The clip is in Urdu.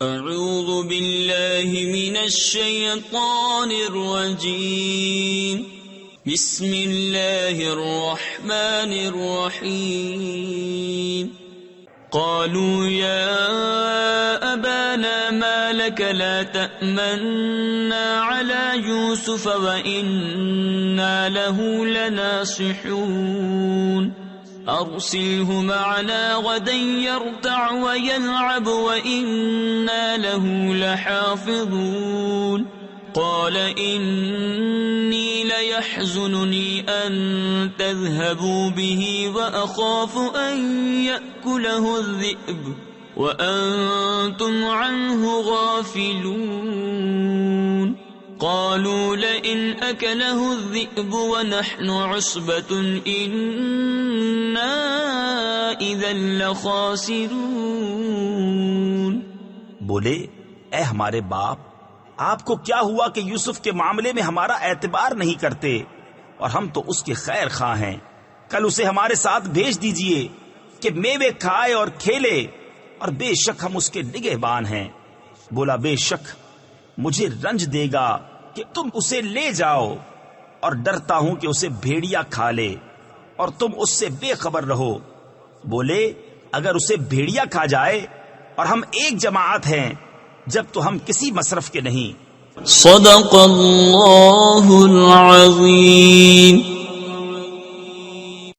اعوذ باللہ من الشیطان الرجیم بسم اللہ الرحمن الرحیم قالوا یا ابانا ما لك لا تأمنا على يوسف وإنا له لناصحون أرسله معنا غدا يرتع ويلعب وإنا له لحافظون قال إني ليحزنني أن تذهبوا به وأخاف أن يأكله الذئب وأنتم عنه غافلون قالوا لئن أكله الذئب ونحن عصبة إنا إذا لخاسرون۔ بولے اے ہمارے باپ، آپ کو کیا ہوا کہ یوسف کے معاملے میں ہمارا اعتبار نہیں کرتے، اور ہم تو اس کے خیر خواہ ہیں۔ کل اسے ہمارے ساتھ بھیج دیجئے کہ میوے کھائے اور کھیلے، اور بے شک ہم اس کے نگہبان ہیں۔ بولا بے شک مجھے رنج دے گا کہ تم اسے لے جاؤ، اور ڈرتا ہوں کہ اسے بھیڑیا کھا لے اور تم اس سے بے خبر رہو۔ بولے اگر اسے بھیڑیا کھا جائے اور ہم ایک جماعت ہیں جب تو ہم کسی مصرف کے نہیں۔ صدق اللہ العظیم۔